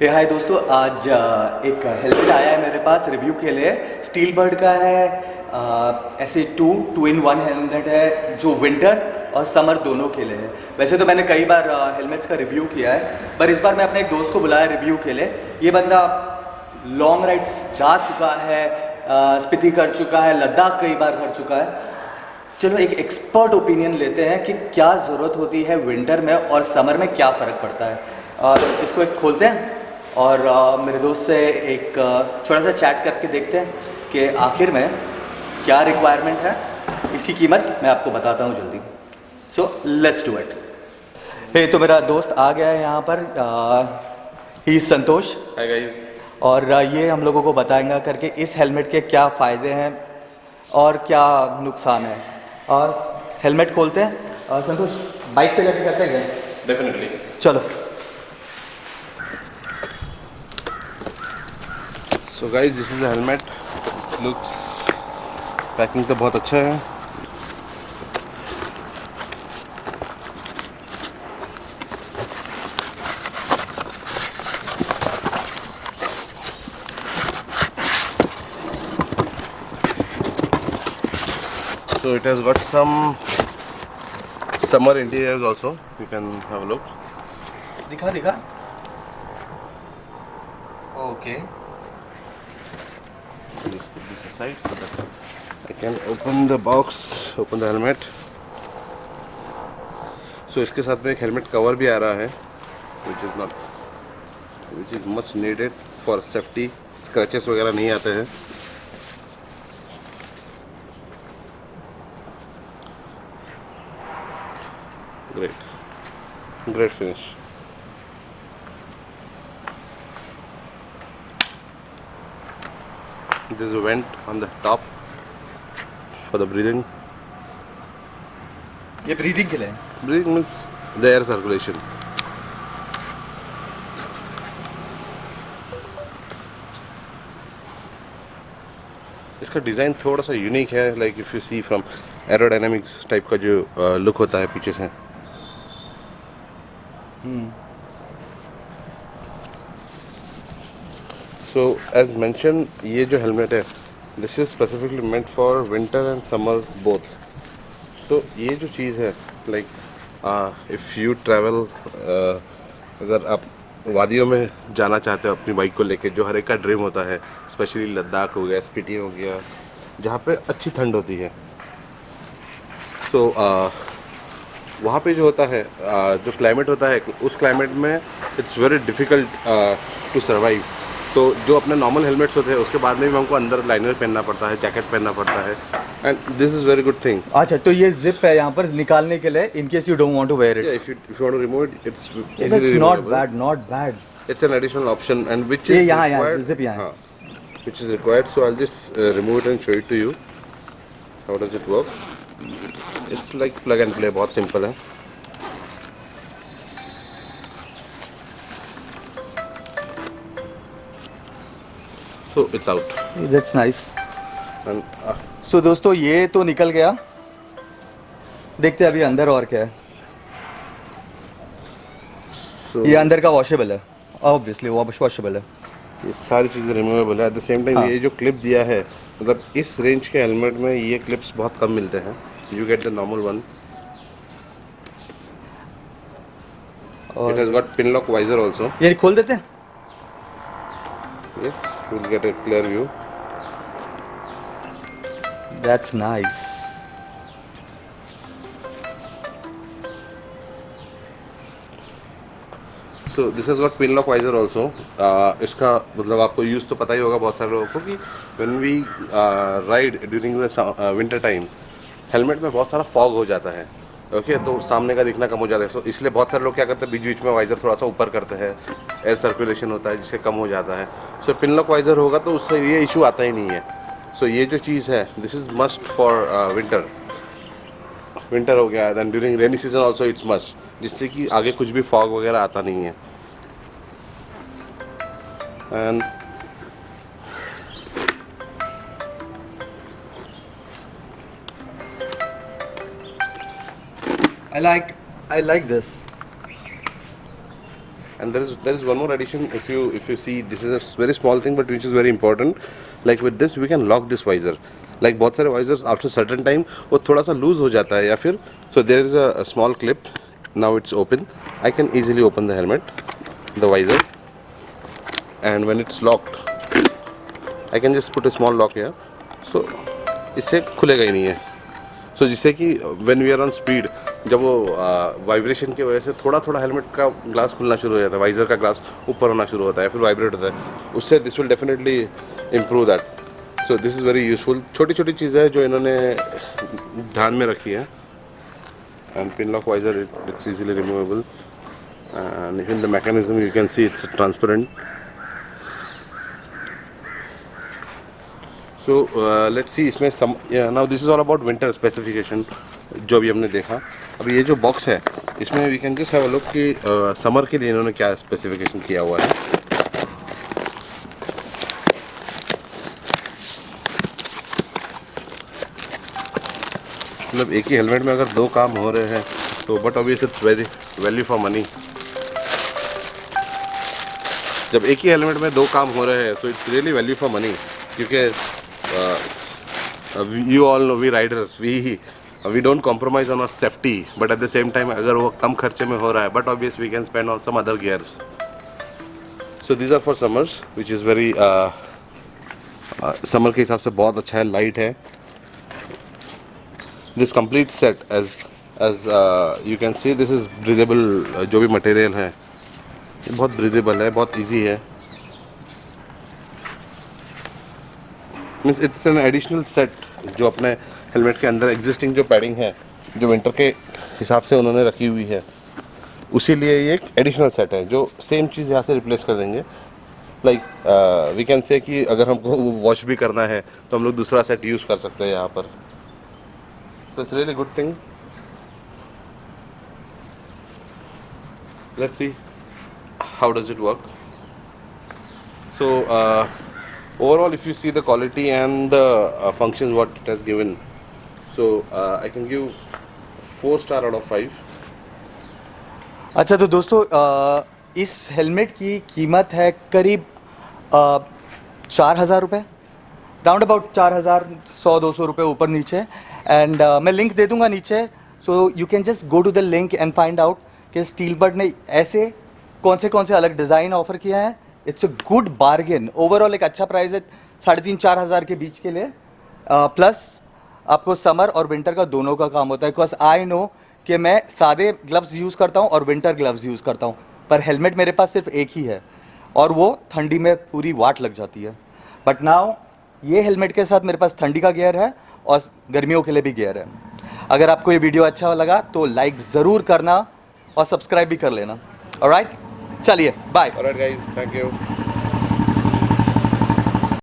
हाय दोस्तों, आज एक हेलमेट आया है मेरे पास रिव्यू के लिए। स्टील बर्ड का है। ऐसे टू इन वन हेलमेट है जो विंटर और समर दोनों के लिए है। वैसे तो मैंने कई बार हेलमेट्स का रिव्यू किया है, पर इस बार मैं अपने एक दोस्त को बुलाया रिव्यू के लिए। ये बंदा लॉन्ग राइड्स जा चुका है, स्पीति कर चुका है, लद्दाख कई बार कर चुका है। चलो एक एक्सपर्ट ओपिनियन लेते हैं कि क्या ज़रूरत होती है विंटर में और समर में, क्या फ़र्क पड़ता है। इसको एक खोलते हैं और मेरे दोस्त से एक छोटा सा चैट करके देखते हैं कि आखिर में क्या रिक्वायरमेंट है। इसकी कीमत मैं आपको बताता हूँ जल्दी। So let's do it. तो मेरा दोस्त आ गया है यहाँ पर। ही संतोष। Hi guys. और ये हम लोगों को बताएंगा करके इस हेलमेट के क्या फ़ायदे हैं और क्या नुकसान है। और हेलमेट खोलते हैं। संतोष, बाइक पे जाके करते हैं क्या? डेफिनेटली। चलो। So guys, this is the helmet. Looks, packing तो बहुत अच्छा है। So it has got some summer interiors also. You can have a look. दिखा दिखा। Okay. Just put this aside so that I can open the box, open the helmet. So इसके साथ में एक हेलमेट कवर भी आ रहा है, which is much needed for safety. Scratches वगैरह नहीं आते हैं। Great finish. There's a vent on the top for the breathing. ये ब्रीदिंग के लिए है। Breathing means the air circulation. इसका डिज़ाइन थोड़ा सा यूनिक है, like if you see from aerodynamics type का जो लुक होता है पीछे से। सो एज मेंशन, ये जो हेलमेट है this is specifically meant for winter and summer both. तो ये जो चीज़ है, लाइक इफ़ यू ट्रैवल, अगर आप वादियों में जाना चाहते हो अपनी बाइक को लेके, जो हर एक का ड्रीम होता है, स्पेशली लद्दाख हो गया, स्पीति हो गया, जहाँ पे अच्छी ठंड होती है। सो वहाँ पे जो होता है, जो क्लाइमेट होता है, उस क्लाइमेट में it's very difficult to survive. तो जो अपने नॉर्मल हेलमेट्स होते हैं उसके बाद में भी हमको अंदर लाइनर पहनना पड़ता है, जैकेट पहनना पड़ता है, and this is very good thing. अच्छा, तो ये जिप है यहाँ पर निकालने के लिए, in case you don't want to wear it. If you want to remove it, it's it's not bad, not bad. It's an additional option and which ये इज यहाँ जिप यहाँ है। which is required. So I'll just remove it and show it to you. How does it work? It's like plug and play, बहुत simple है। So it's out. That's nice. And So दोस्तों, ये तो निकल गया। देखते हैं अभी अंदर और क्या है। so ये अंदर का वॉशेबल है, ऑब्वियसली वॉशेबल है। ये सारी चीज़ें रिमूवेबल है। एट द सेम टाइम ये जो क्लिप दिया है, मतलब इस रेंज के हेलमेट में ये क्लिप्स बहुत कम मिलते हैं। You get the normal one. It has got pin lock visor also. ये खोल देते हैं। Yes, you will get a clear view. That's nice. So this has got pin lock visor also. इसका मतलब आपको यूज़ तो पता ही होगा बहुत सारे लोगों को कि when we ride during the winter time, helmet में बहुत सारा फॉग हो जाता है। ओके तो सामने का दिखना कम हो जाता है। सो इसलिए बहुत सारे लोग क्या करते हैं, बीच बीच में वाइजर थोड़ा सा ऊपर करते हैं, एयर सर्कुलेशन होता है जिससे कम हो जाता है। सो पिन लॉक वाइजर होगा तो उससे ये इशू आता ही नहीं है। सो ये जो चीज़ है, this is must for winter हो गया, then during rainy season also it's must, जिससे कि आगे कुछ भी फॉग वगैरह आता नहीं है। And I like this. And there is one more addition. If you see, this is a very small thing, but which is very important. Like with this, we can lock this visor. Like बहुत सारे visors after certain time वो थोड़ा सा loose हो जाता है या फिर so there is a small clip. Now it's open. I can easily open the helmet, the visor, and when it's locked, I can just put a small lock here. So इससे खुलेगा ही नहीं है. So जिससे कि when we are on speed, जब वो vibration की वजह से थोड़ा थोड़ा हेलमेट का ग्लास खुलना शुरू हो जाता है, वाइजर का ग्लास ऊपर होना शुरू होता है, फिर वाइब्रेट होता है, उससे this will definitely improve that. So this is very useful. छोटी छोटी चीज़ें हैं जो इन्होंने ध्यान में रखी है. And pin lock visor it's easily removable and even the mechanism you can see it's transparent. So let's see इसमें now this is all about winter specification जो अभी हमने देखा. अभी ये जो बॉक्स है इसमें we can just have a look कि समर के लिए इन्होंने क्या स्पेसिफिकेशन किया हुआ है. मतलब एक ही हेलमेट में अगर दो काम हो रहे हैं तो but obvious it's very value for money. जब एक ही हेलमेट में दो काम हो रहे हैं तो it's really value for money. क्योंकि you all know, we riders, we don't compromise on our safety, but at the same time अगर वो कम खर्चे में हो रहा है, but obviously we can spend on some other gears. So these are for summers, which is very summer के हिसाब से बहुत अच्छा है, light है. This complete set as you can see, this is breathable. जो भी material है ये बहुत breathable है, बहुत easy है. Means it's an additional set जो अपने हेलमेट के अंदर एग्जिस्टिंग जो पैडिंग है जो विंटर के हिसाब से उन्होंने रखी हुई है, उसी लिए ये एक एडिशनल सेट है जो सेम चीज़ यहाँ से रिप्लेस कर देंगे. लाइक वी कैन से कि अगर हमको वॉश भी करना है तो हम लोग दूसरा सेट यूज़ कर सकते हैं यहाँ पर. So it's really good thing. Let's see how does it work. So overall, if you see the quality and the functions what it has given, so I can give 4 star out of 5. अच्छा तो दोस्तों इस helmet की कीमत है करीब 4,000 रुपये, round about 4,000, 100-200 रुपये ऊपर नीचे. एंड मैं लिंक दे दूंगा नीचे. So you can just go to the link and find out कि स्टीलबर्ड ने ऐसे कौन से अलग डिज़ाइन ऑफर किया है. It's a good bargain. Overall एक अच्छा प्राइस है 3,500-4 हज़ार के बीच के लिए. प्लस आपको समर और विंटर का दोनों का काम होता है. बिकॉज आई नो कि मैं सादे ग्लव्स यूज़ करता हूँ और विंटर ग्लव्स यूज़ करता हूँ, पर हेलमेट मेरे पास सिर्फ एक ही है और वो ठंडी में पूरी वाट लग जाती है. बट नाउ ये हेलमेट के साथ मेरे पास ठंडी का गियर है और गर्मियों के लिए भी गियर है. अगर आपको ये वीडियो अच्छा लगा तो लाइक ज़रूर करना और सब्सक्राइब भी कर लेना. ऑलराइट, चलिए bye. Alright guys, thank you.